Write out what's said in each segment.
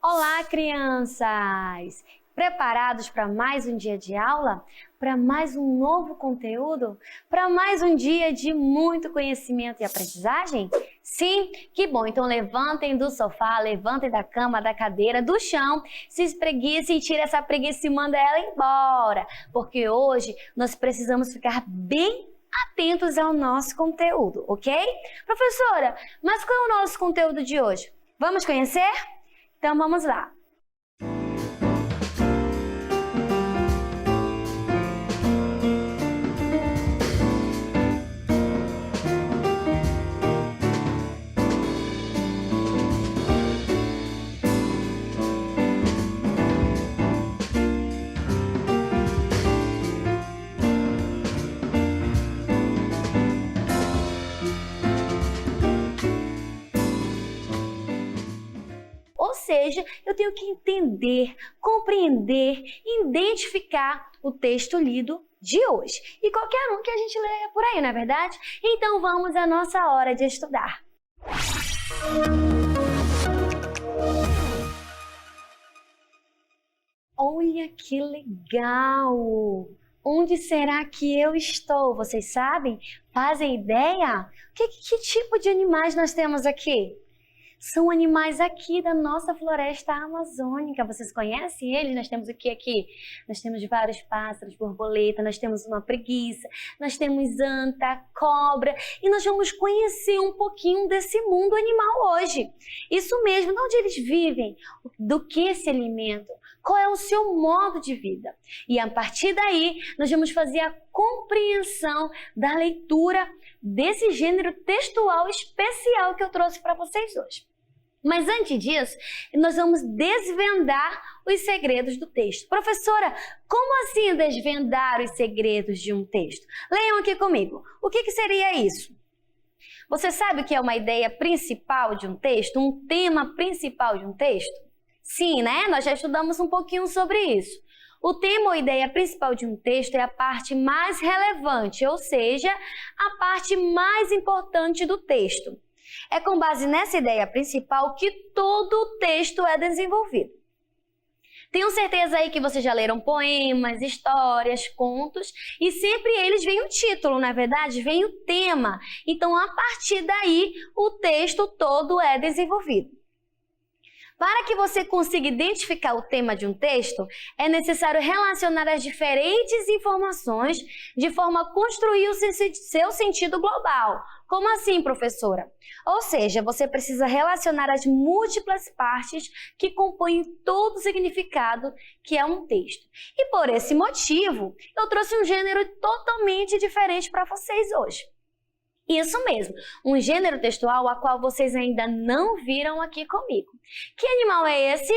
Olá, crianças! Preparados para mais um dia de aula? Para mais um novo conteúdo? Para mais um dia de muito conhecimento e aprendizagem? Sim? Que bom! Então levantem do sofá, levantem da cama, da cadeira, do chão, se espreguicem e tirem essa preguiça e mandem ela embora, porque hoje nós precisamos ficar bem atentos ao nosso conteúdo, ok? Professora, mas qual é o nosso conteúdo de hoje? Vamos conhecer? Então vamos lá! Ou seja, eu tenho que entender, compreender, identificar o texto lido de hoje. E qualquer um que a gente leia por aí, não é verdade? Então vamos à nossa hora de estudar. Olha que legal! Onde será que eu estou? Vocês sabem? Fazem ideia? Que tipo de animais nós temos aqui? São animais aqui da nossa floresta amazônica. Vocês conhecem eles? Nós temos o que aqui? Nós temos vários pássaros, borboleta, nós temos uma preguiça, nós temos anta, cobra. E nós vamos conhecer um pouquinho desse mundo animal hoje. Isso mesmo, de onde eles vivem, do que se alimentam, qual é o seu modo de vida. E a partir daí, nós vamos fazer a compreensão da leitura desse gênero textual especial que eu trouxe para vocês hoje. Mas antes disso, nós vamos desvendar os segredos do texto. Professora, como assim desvendar os segredos de um texto? Leiam aqui comigo. O que seria isso? Você sabe o que é uma ideia principal de um texto? Um tema principal de um texto? Sim, né? Nós já estudamos um pouquinho sobre isso. O tema ou ideia principal de um texto é a parte mais relevante, ou seja, a parte mais importante do texto. É com base nessa ideia principal que todo o texto é desenvolvido. Tenho certeza aí que vocês já leram poemas, histórias, contos, e sempre eles vêm o título, não é verdade? Vem o tema. Então, a partir daí, o texto todo é desenvolvido. Para que você consiga identificar o tema de um texto, é necessário relacionar as diferentes informações de forma a construir o seu sentido global. Como assim, professora? Ou seja, você precisa relacionar as múltiplas partes que compõem todo o significado que é um texto. E por esse motivo, eu trouxe um gênero totalmente diferente para vocês hoje. Isso mesmo, um gênero textual a qual vocês ainda não viram aqui comigo. Que animal é esse?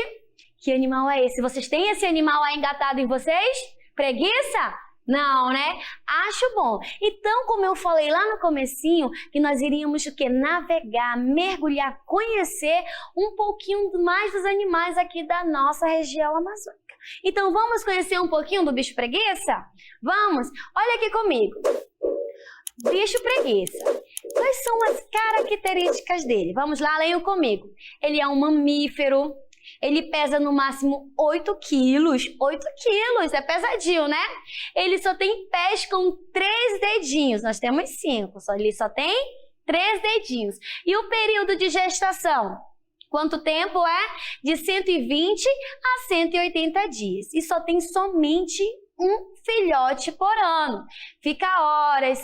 Que animal é esse? Vocês têm esse animal aí engatado em vocês? Preguiça? Não, né? Acho bom. Então, como eu falei lá no comecinho, que nós iríamos o quê? Navegar, mergulhar, conhecer um pouquinho mais dos animais aqui da nossa região amazônica. Então, vamos conhecer um pouquinho do bicho preguiça? Vamos? Olha aqui comigo. Bicho preguiça. Quais são as características dele? Vamos lá, leiam comigo. Ele é um mamífero. Ele pesa no máximo 8 quilos. 8 quilos, é pesadinho, né? Ele só tem pés com 3 dedinhos. Nós temos 5, ele só tem 3 dedinhos. E o período de gestação? Quanto tempo é? De 120 a 180 dias. E só tem somente um filhote por ano. Fica horas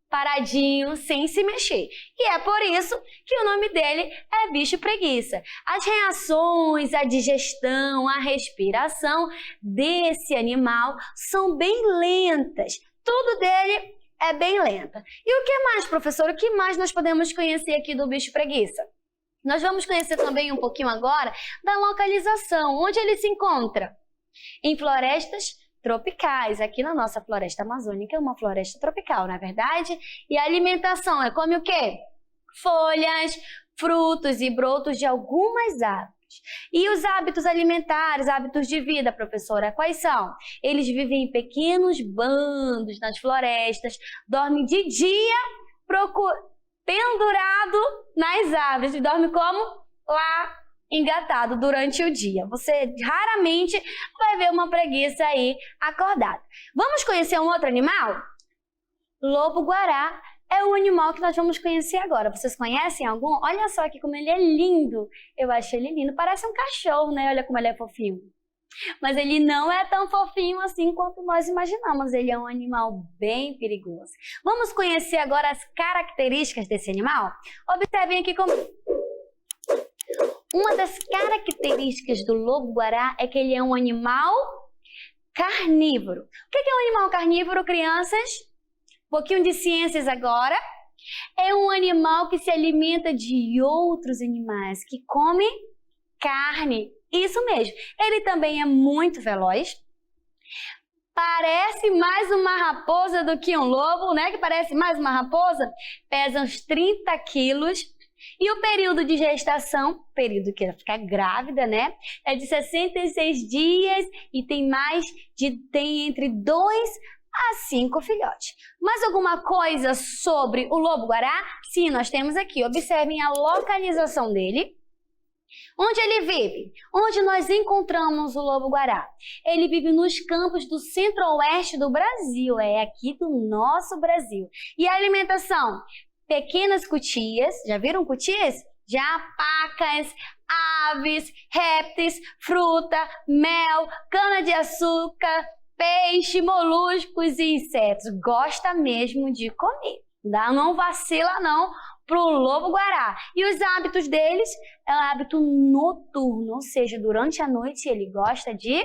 paradinho, sem se mexer. E é por isso que o nome dele é bicho preguiça. As reações, a digestão, a respiração desse animal são bem lentas. Tudo dele é bem lenta. E o que mais, professor? O que mais nós podemos conhecer aqui do bicho preguiça? Nós vamos conhecer também um pouquinho agora da localização, onde ele se encontra. Em florestas tropicais. Aqui na nossa floresta amazônica é uma floresta tropical, não é verdade? E a alimentação é come o quê? Folhas, frutos e brotos de algumas árvores. E os hábitos alimentares, hábitos de vida, professora, quais são? Eles vivem em pequenos bandos nas florestas, dormem de dia pendurado nas árvores. E dorme como? Lá engatado durante o dia. Você raramente vai ver uma preguiça aí acordada. Vamos conhecer um outro animal? Lobo-guará é o animal que nós vamos conhecer agora. Vocês conhecem algum? Olha só aqui como ele é lindo. Eu acho ele lindo. Parece um cachorro, né? Olha como ele é fofinho. Mas ele não é tão fofinho assim quanto nós imaginamos. Ele é um animal bem perigoso. Vamos conhecer agora as características desse animal? Observem aqui comigo. Uma das características do lobo-guará é que ele é um animal carnívoro. O que é um animal carnívoro, crianças? Um pouquinho de ciências agora. É um animal que se alimenta de outros animais, que come carne. Isso mesmo. Ele também é muito veloz. Parece mais uma raposa do que um lobo, né? Que parece mais uma raposa. Pesa uns 30 quilos. E o período de gestação, período que ela fica grávida, né? É de 66 dias e tem entre 2 a 5 filhotes. Mais alguma coisa sobre o lobo-guará? Sim, nós temos aqui. Observem a localização dele. Onde ele vive? Onde nós encontramos o lobo-guará? Ele vive nos campos do centro-oeste do Brasil, é aqui do nosso Brasil. E a alimentação? Pequenas cutias, já viram cutias? Já pacas, aves, répteis, fruta, mel, cana-de-açúcar, peixe, moluscos e insetos. Gosta mesmo de comer. Não vacila não pro lobo-guará. E os hábitos deles é um hábito noturno, ou seja, durante a noite ele gosta de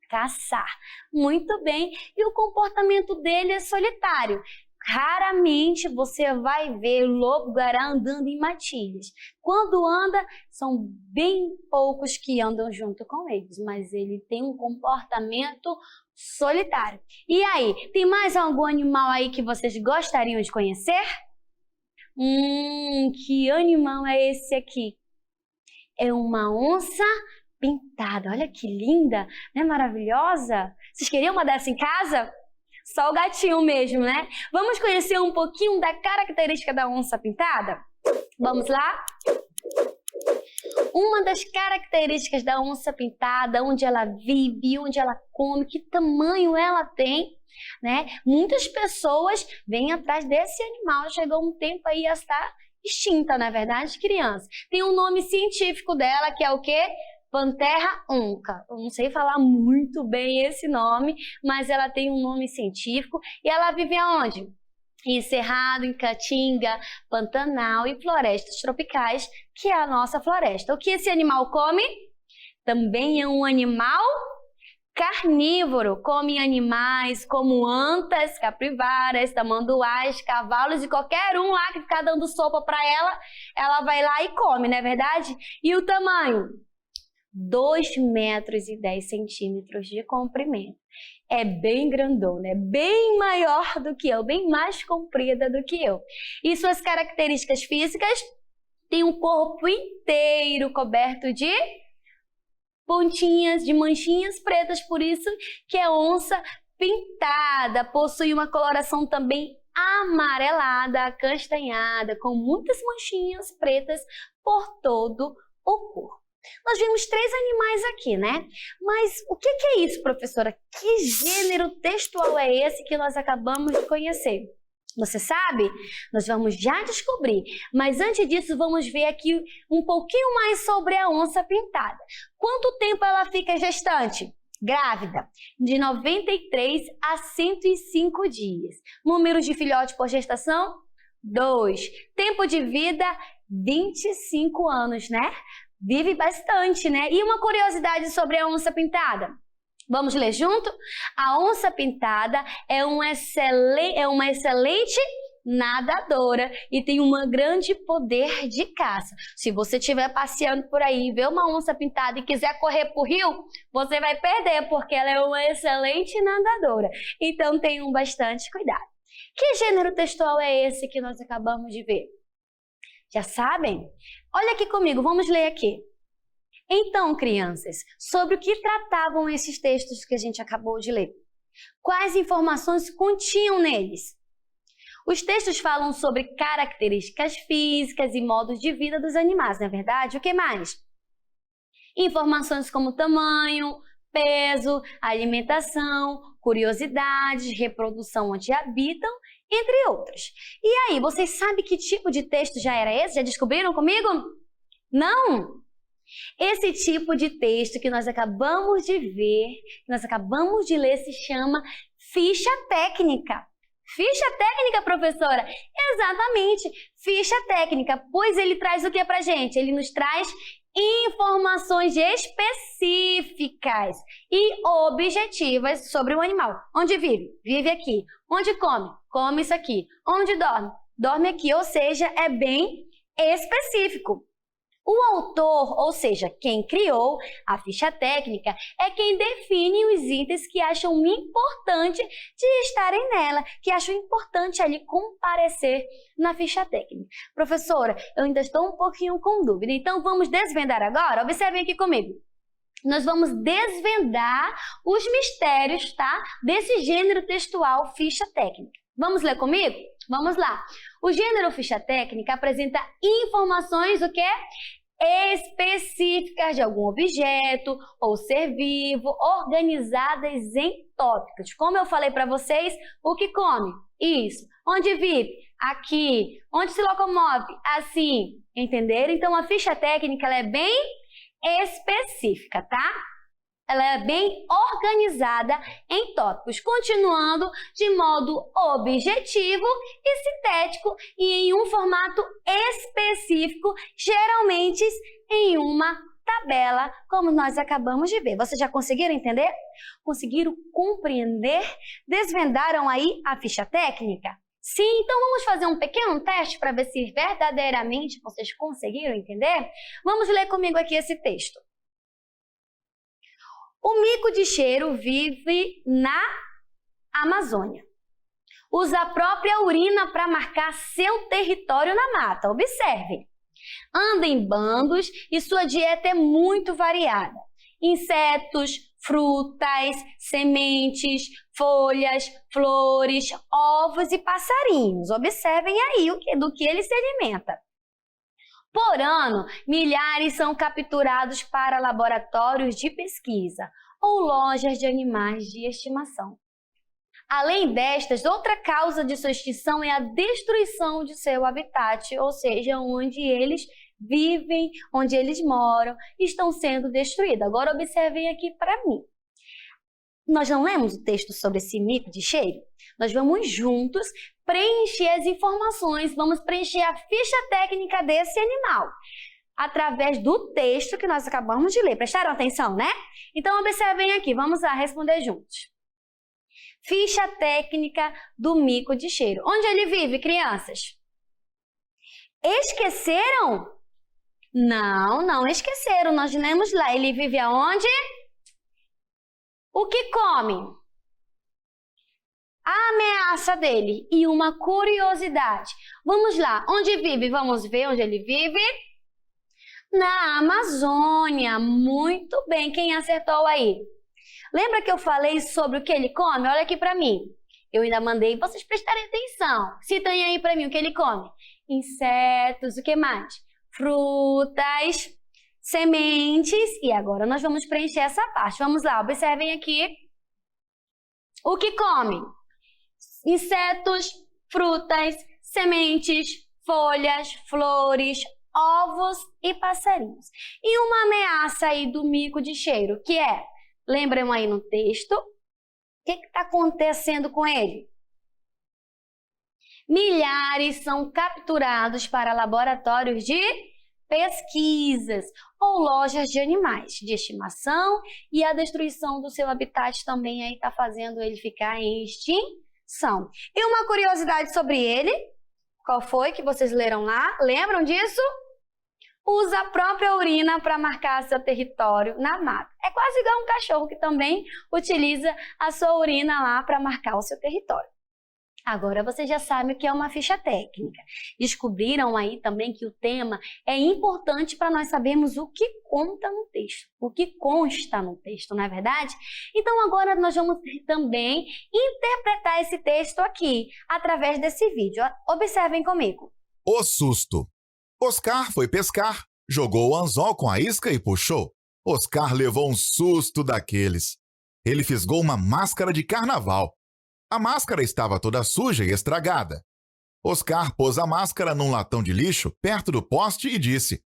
caçar. Muito bem. E o comportamento dele é solitário. Raramente você vai ver lobo-guará andando em matilhas. Quando anda, são bem poucos que andam junto com eles, mas ele tem um comportamento solitário. E aí, tem mais algum animal aí que vocês gostariam de conhecer? Que animal é esse aqui? É uma onça pintada. Olha que linda, não é maravilhosa? Vocês queriam uma dessa em casa? Só o gatinho mesmo, né? Vamos conhecer um pouquinho da característica da onça pintada? Vamos lá? Uma das características da onça pintada, onde ela vive, onde ela come, que tamanho ela tem, né? Muitas pessoas vêm atrás desse animal. Chegou um tempo aí a estar extinta, na verdade, criança. Tem um nome científico dela, que é o quê? Panthera onca. Eu não sei falar muito bem esse nome, mas ela tem um nome científico e ela vive aonde? Em cerrado, em caatinga, pantanal e florestas tropicais, que é a nossa floresta. O que esse animal come? Também é um animal carnívoro. Come animais como antas, capivaras, tamanduás, cavalos e qualquer um lá que ficar dando sopa para ela vai lá e come, não é verdade? E o tamanho? 2,10 metros de comprimento. É bem grandona, é bem maior do que eu, bem mais comprida do que eu. E suas características físicas? Tem um corpo inteiro coberto de pontinhas, de manchinhas pretas, por isso que é onça pintada. Possui uma coloração também amarelada, acastanhada, com muitas manchinhas pretas por todo o corpo. Nós vimos 3 animais aqui, né? Mas o que é isso, professora? Que gênero textual é esse que nós acabamos de conhecer? Você sabe? Nós vamos já descobrir. Mas antes disso, vamos ver aqui um pouquinho mais sobre a onça pintada. Quanto tempo ela fica gestante? Grávida, de 93 a 105 dias. Número de filhotes por gestação? 2. Tempo de vida? 25 anos, né? Vive bastante, né? E uma curiosidade sobre a onça pintada. Vamos ler junto? A onça pintada é uma excelente nadadora e tem um grande poder de caça. Se você estiver passeando por aí e ver uma onça pintada e quiser correr pro rio, você vai perder, porque ela é uma excelente nadadora. Então tenham bastante cuidado. Que gênero textual é esse que nós acabamos de ver? Já sabem? Olha aqui comigo, vamos ler aqui. Então, crianças, sobre o que tratavam esses textos que a gente acabou de ler? Quais informações continham neles? Os textos falam sobre características físicas e modos de vida dos animais, não é verdade? O que mais? Informações como tamanho, peso, alimentação, curiosidades, reprodução onde habitam, entre outros. E aí, vocês sabem que tipo de texto já era esse? Já descobriram comigo? Não! Esse tipo de texto que nós acabamos de ver, que nós acabamos de ler, se chama ficha técnica. Ficha técnica, professora? Exatamente, ficha técnica, pois ele traz o que pra gente? Ele nos traz informações específicas e objetivas sobre o animal. Onde vive? Vive aqui. Onde come? Come isso aqui. Onde dorme? Dorme aqui, ou seja, é bem específico. O autor, ou seja, quem criou a ficha técnica, é quem define os itens que acham importante de estarem nela, que acham importante ali comparecer na ficha técnica. Professora, eu ainda estou um pouquinho com dúvida, então vamos desvendar agora? Observem aqui comigo. Nós vamos desvendar os mistérios, tá? Desse gênero textual ficha técnica. Vamos ler comigo? Vamos lá. O gênero ficha técnica apresenta informações, o quê? Específicas de algum objeto ou ser vivo, organizadas em tópicos. Como eu falei para vocês, o que come? Isso. Onde vive? Aqui. Onde se locomove? Assim. Entenderam? Então, a ficha técnica ela é bem específica, tá? Ela é bem organizada em tópicos, continuando de modo objetivo e sintético e em um formato específico, geralmente em uma tabela, como nós acabamos de ver. Vocês já conseguiram entender? Conseguiram compreender? Desvendaram aí a ficha técnica? Sim, então vamos fazer um pequeno teste para ver se verdadeiramente vocês conseguiram entender? Vamos ler comigo aqui esse texto. O mico de cheiro vive na Amazônia. Usa a própria urina para marcar seu território na mata. Observem. Anda em bandos e sua dieta é muito variada. Insetos, frutas, sementes, folhas, flores, ovos e passarinhos. Observem aí do que ele se alimenta. Por ano, milhares são capturados para laboratórios de pesquisa ou lojas de animais de estimação. Além destas, outra causa de sua extinção é a destruição de seu habitat, ou seja, onde eles vivem, onde eles moram, estão sendo destruídos. Agora observem aqui para mim. Nós não lemos o texto sobre esse mico de cheiro? Nós vamos juntos preencher as informações, vamos preencher a ficha técnica desse animal através do texto que nós acabamos de ler. Prestaram atenção, né? Então, observem aqui, vamos lá responder juntos. Ficha técnica do mico de cheiro. Onde ele vive, crianças? Esqueceram? Não esqueceram. Nós lemos lá. Ele vive aonde? O que come? A ameaça dele e uma curiosidade. Vamos lá, onde vive? Vamos ver onde ele vive? Na Amazônia. Muito bem, quem acertou aí? Lembra que eu falei sobre o que ele come? Olha aqui para mim. Eu ainda mandei vocês prestarem atenção. Citem aí para mim o que ele come. Insetos, o que mais? Frutas, sementes. E agora nós vamos preencher essa parte. Vamos lá, observem aqui. O que come? Insetos, frutas, sementes, folhas, flores, ovos e passarinhos. E uma ameaça aí do mico de cheiro, que é, lembram aí no texto, o que está acontecendo com ele? Milhares são capturados para laboratórios de pesquisas ou lojas de animais de estimação e a destruição do seu habitat também aí está fazendo ele ficar em extinção. E uma curiosidade sobre ele, qual foi que vocês leram lá? Lembram disso? Usa a própria urina para marcar seu território na mata. É quase igual um cachorro que também utiliza a sua urina lá para marcar o seu território. Agora vocês já sabem o que é uma ficha técnica. Descobriram aí também que o tema é importante para nós sabermos o que conta no texto, o que consta no texto, não é verdade? Então agora nós vamos também interpretar esse texto aqui, através desse vídeo. Observem comigo. O susto. Oscar foi pescar, jogou o anzol com a isca e puxou. Oscar levou um susto daqueles. Ele fisgou uma máscara de carnaval. A máscara estava toda suja e estragada. Oscar pôs a máscara num latão de lixo perto do poste e disse: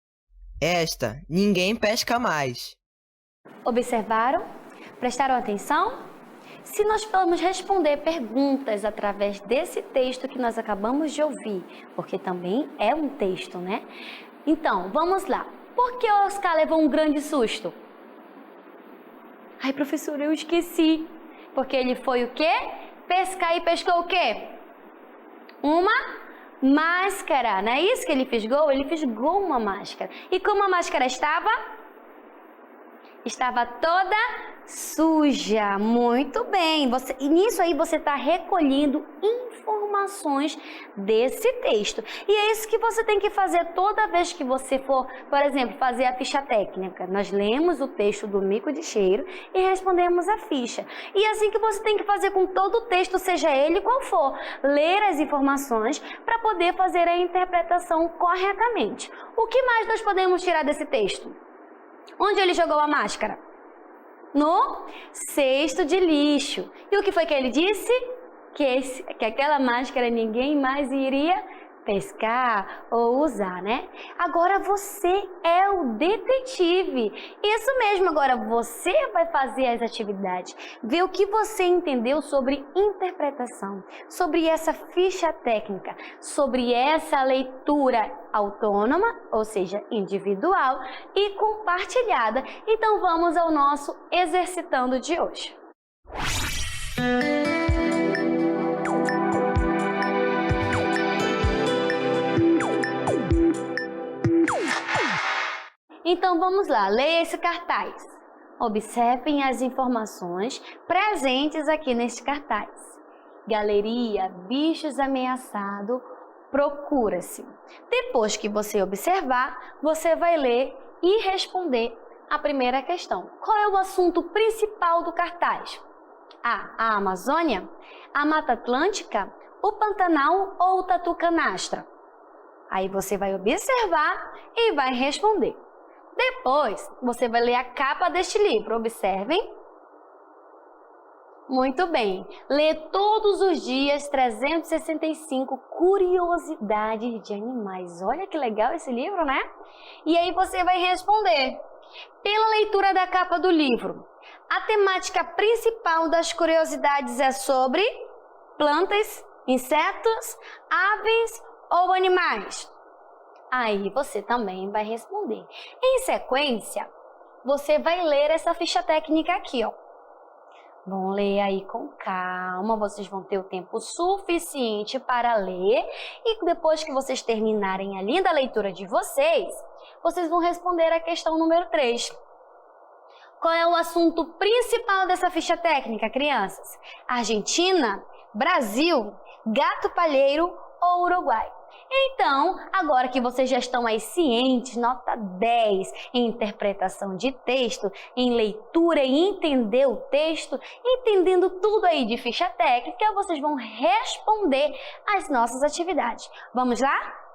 Esta ninguém pesca mais. Observaram? Prestaram atenção? Se nós formos responder perguntas através desse texto que nós acabamos de ouvir, porque também é um texto, né? Então, vamos lá. Por que Oscar levou um grande susto? Ai, professora, eu esqueci. Porque ele foi o quê? Pescar e pescou o quê? Uma máscara. Não é isso que ele fisgou? Ele fisgou uma máscara. E como a máscara estava? Estava toda suja. Muito bem. E nisso aí você está recolhendo informações desse texto. E é isso que você tem que fazer toda vez que você for, por exemplo, fazer a ficha técnica. Nós lemos o texto do mico de cheiro e respondemos a ficha. E é assim que você tem que fazer com todo o texto, seja ele qual for. Ler as informações para poder fazer a interpretação corretamente. O que mais nós podemos tirar desse texto? Onde ele jogou a máscara? No cesto de lixo. E o que foi que ele disse? Que aquela máscara ninguém mais iria pescar ou usar, né? Agora você é o detetive. Isso mesmo, agora você vai fazer as atividades. Ver o que você entendeu sobre interpretação, sobre essa ficha técnica, sobre essa leitura autônoma, ou seja, individual e compartilhada. Então vamos ao nosso exercitando de hoje. Então vamos lá, leia esse cartaz. Observem as informações presentes aqui neste cartaz. Galeria, bichos ameaçados, procura-se. Depois que você observar, você vai ler e responder a primeira questão. Qual é o assunto principal do cartaz? A Amazônia, a Mata Atlântica, o Pantanal ou o Tatu Canastra? Aí você vai observar e vai responder. Depois, você vai ler a capa deste livro. Observem. Muito bem. Lê todos os dias 365 curiosidades de animais. Olha que legal esse livro, né? E aí você vai responder. Pela leitura da capa do livro, a temática principal das curiosidades é sobre plantas, insetos, aves ou animais? Aí você também vai responder. Em sequência, você vai ler essa ficha técnica aqui, ó. Vão ler aí com calma, vocês vão ter o tempo suficiente para ler e depois que vocês terminarem a linda leitura de vocês, vocês vão responder a questão número 3. Qual é o assunto principal dessa ficha técnica, crianças? Argentina, Brasil, gato palheiro ou Uruguai? Então, agora que vocês já estão aí cientes, nota 10 em interpretação de texto, em leitura e entender o texto, entendendo tudo aí de ficha técnica, vocês vão responder às nossas atividades. Vamos lá?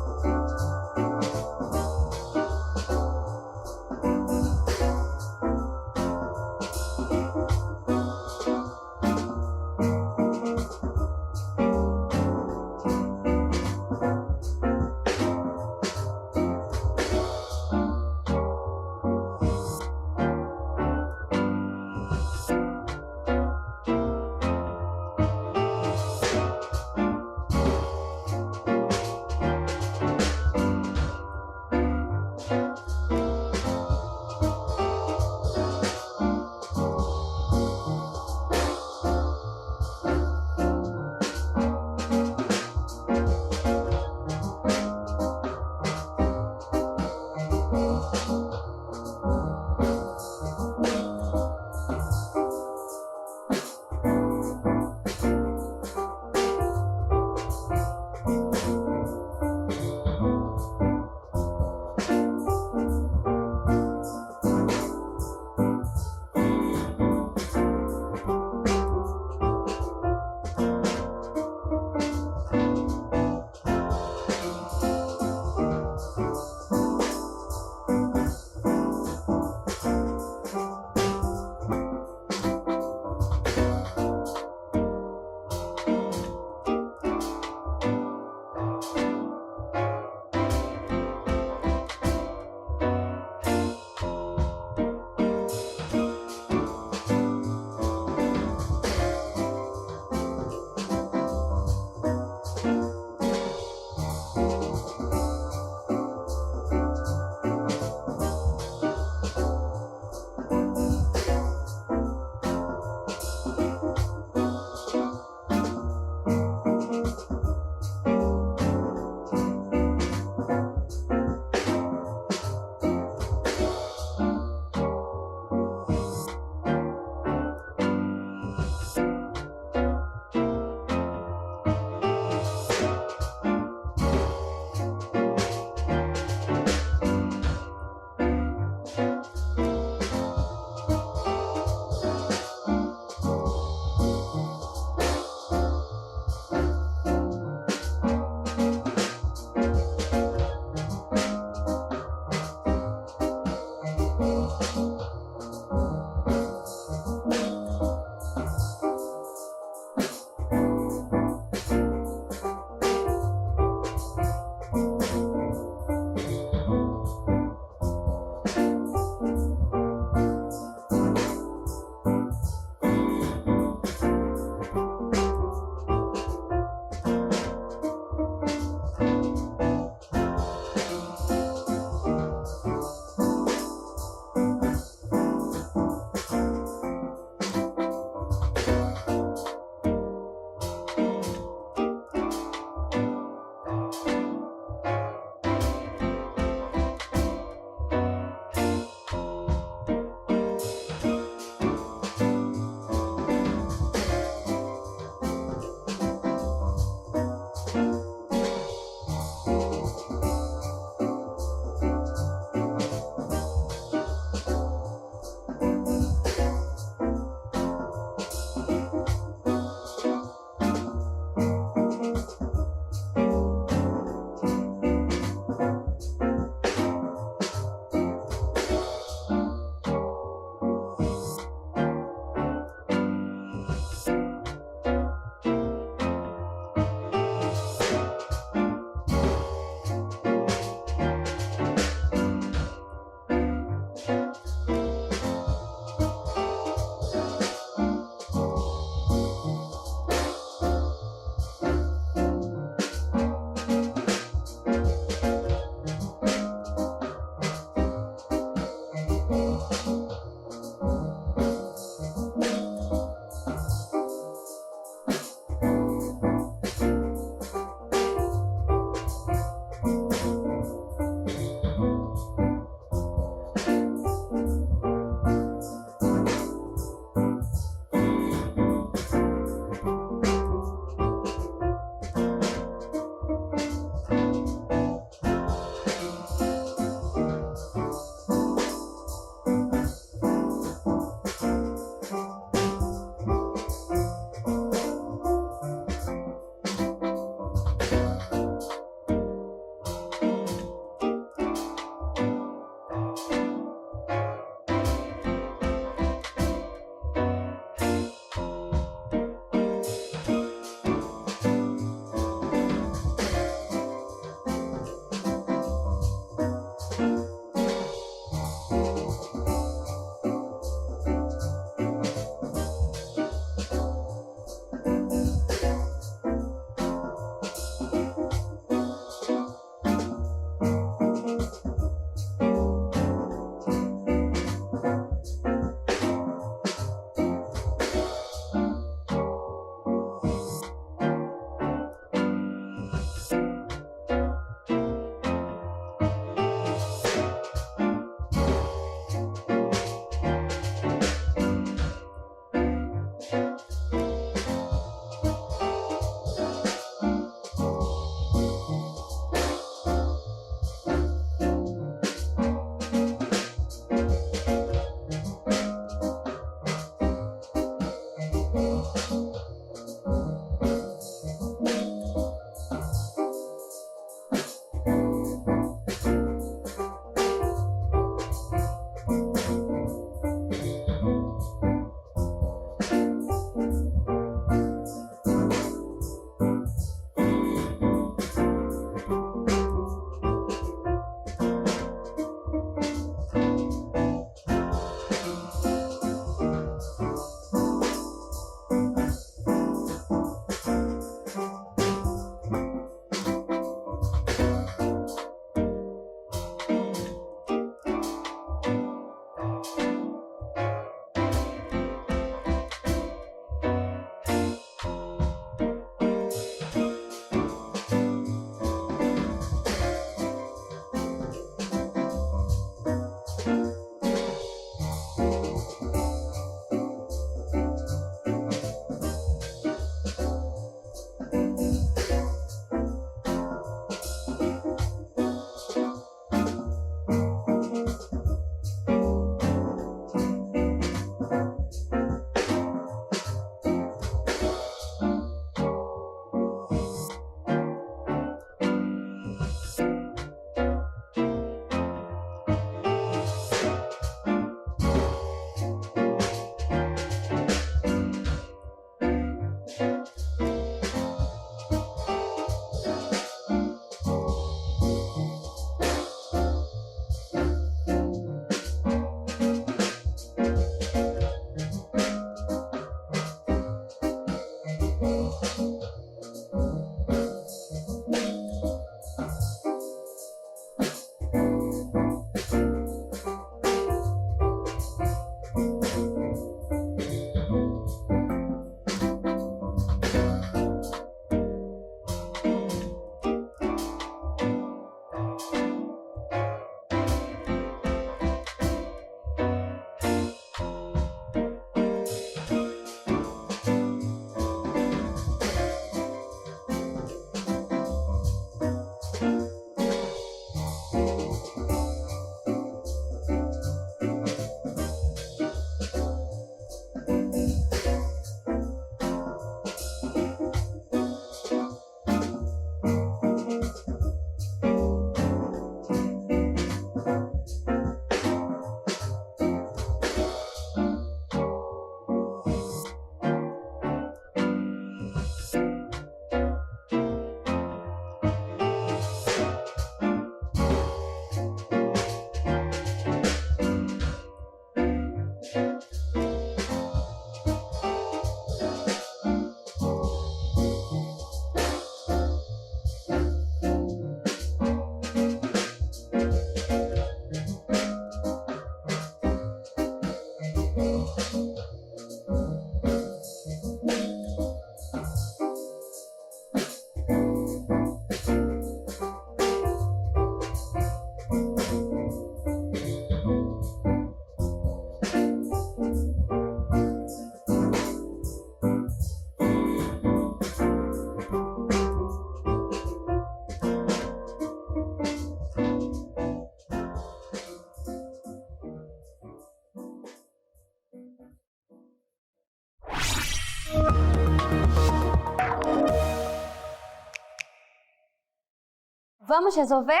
Vamos resolver?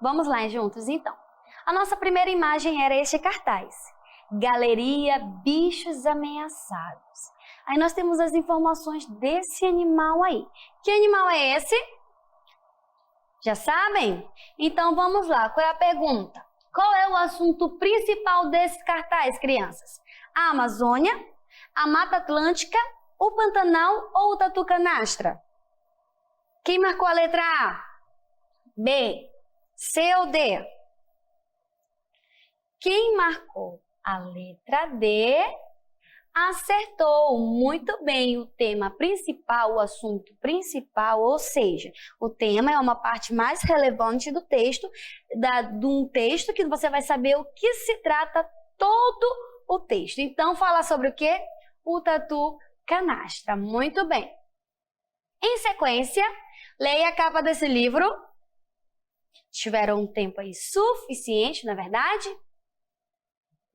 Vamos lá juntos, então. A nossa primeira imagem era este cartaz. Galeria Bichos Ameaçados. Aí nós temos as informações desse animal aí. Que animal é esse? Já sabem? Então vamos lá, qual é a pergunta? Qual é o assunto principal desse cartaz, crianças? A Amazônia, a Mata Atlântica, o Pantanal ou o Tatu Canastra? Quem marcou a letra A? B, C ou D? Quem marcou a letra D acertou muito bem o tema principal, o assunto principal, ou seja, o tema é uma parte mais relevante do texto, de um texto que você vai saber o que se trata todo o texto. Então, fala sobre o quê? O Tatu Canastra. Muito bem. Em sequência, leia a capa desse livro. Tiveram um tempo aí suficiente, não é verdade?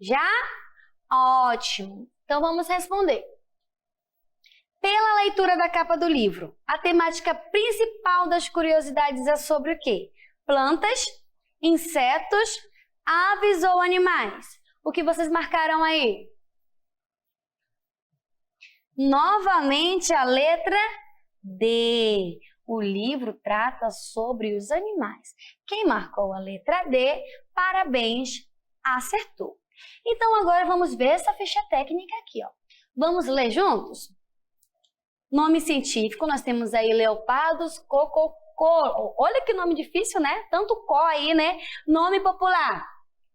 Já? Ótimo! Então vamos responder. Pela leitura da capa do livro, a temática principal das curiosidades é sobre o quê? Plantas, insetos, aves ou animais? O que vocês marcaram aí? Novamente a letra D. O livro trata sobre os animais. Quem marcou a letra D, parabéns, acertou. Então agora vamos ver essa ficha técnica aqui, ó. Vamos ler juntos? Nome científico, nós temos aí leopardos, cococó. Olha que nome difícil, né? Tanto có aí, né? Nome popular.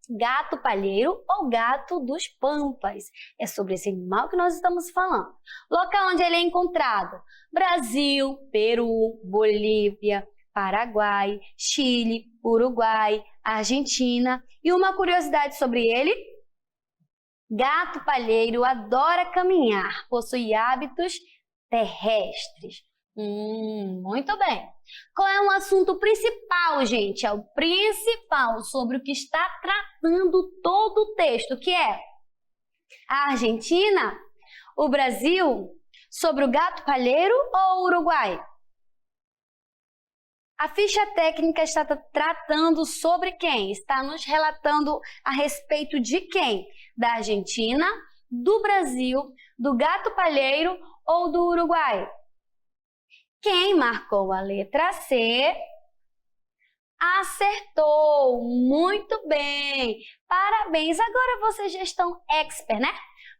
Gato palheiro ou gato dos pampas. É sobre esse animal que nós estamos falando. Local onde ele é encontrado: Brasil, Peru, Bolívia, Paraguai, Chile, Uruguai, Argentina. E uma curiosidade sobre ele: gato palheiro adora caminhar, possui hábitos terrestres. Muito bem. Qual é o assunto principal, gente? É o principal sobre o que está tratando todo o texto, que é a Argentina, o Brasil, sobre o gato palheiro ou o Uruguai? A ficha técnica está tratando sobre quem? Está nos relatando a respeito de quem? Da Argentina, do Brasil, do gato palheiro ou do Uruguai? Quem marcou a letra C acertou. Muito bem. Parabéns. Agora vocês já estão expert, né?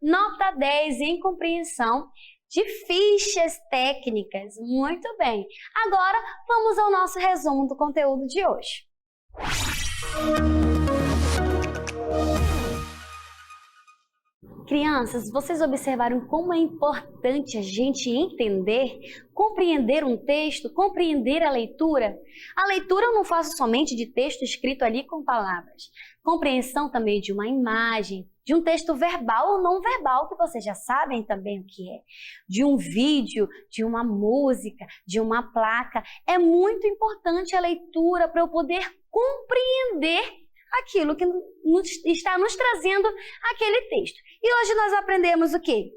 Nota 10 em compreensão de fichas técnicas. Muito bem. Agora vamos ao nosso resumo do conteúdo de hoje. Crianças, vocês observaram como é importante a gente entender, compreender um texto, compreender a leitura? A leitura eu não faço somente de texto escrito ali com palavras. Compreensão também de uma imagem, de um texto verbal ou não verbal, que vocês já sabem também o que é. De um vídeo, de uma música, de uma placa. É muito importante a leitura para eu poder compreender aquilo que está nos trazendo aquele texto. E hoje nós aprendemos o quê?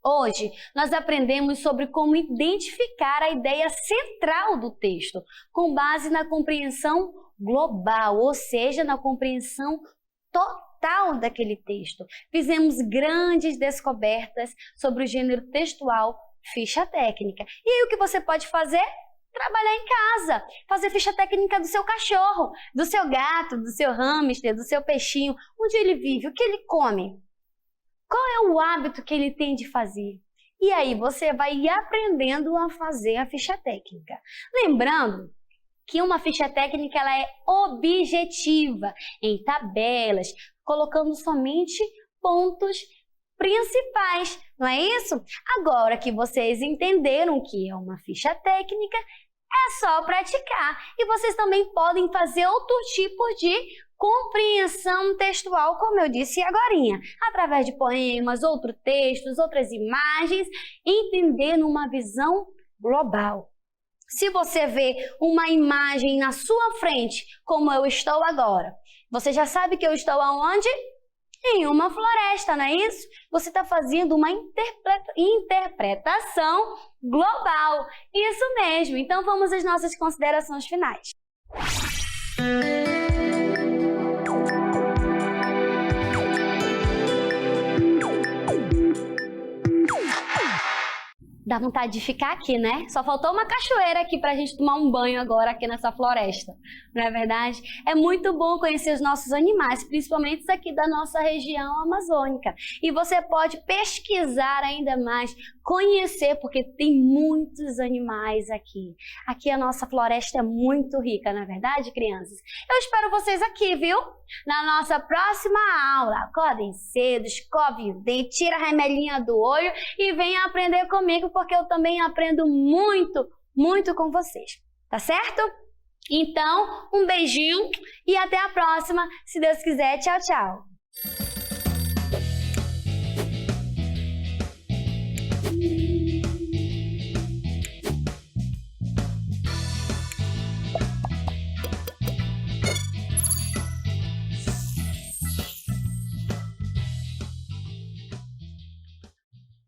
Hoje nós aprendemos sobre como identificar a ideia central do texto, com base na compreensão global, ou seja, na compreensão total daquele texto. Fizemos grandes descobertas sobre o gênero textual ficha técnica. E aí o que você pode fazer? Trabalhar em casa, fazer ficha técnica do seu cachorro, do seu gato, do seu hamster, do seu peixinho, onde ele vive, o que ele come, qual é o hábito que ele tem de fazer. E aí você vai ir aprendendo a fazer a ficha técnica. Lembrando que uma ficha técnica ela é objetiva, em tabelas, colocando somente pontos principais, não é isso? Agora que vocês entenderam o que é uma ficha técnica, é só praticar. E vocês também podem fazer outro tipo de compreensão textual, como eu disse agorinha, através de poemas, outros textos, outras imagens, entendendo uma visão global. Se você vê uma imagem na sua frente, como eu estou agora, você já sabe que eu estou aonde? Em uma floresta, não é isso? Você está fazendo uma interpretação global. Isso mesmo. Então vamos às nossas considerações finais. Dá vontade de ficar aqui, né? Só faltou uma cachoeira aqui pra gente tomar um banho agora aqui nessa floresta. Não é verdade? É muito bom conhecer os nossos animais, principalmente os aqui da nossa região amazônica. E você pode pesquisar ainda mais, conhecer, porque tem muitos animais aqui. Aqui a nossa floresta é muito rica, não é verdade, crianças? Eu espero vocês aqui, viu? Na nossa próxima aula. Acordem cedo, escovem o dente, tira a remelinha do olho e venha aprender comigo, porque eu também aprendo muito, muito com vocês. Tá certo? Então, um beijinho e até a próxima. Se Deus quiser, tchau, tchau.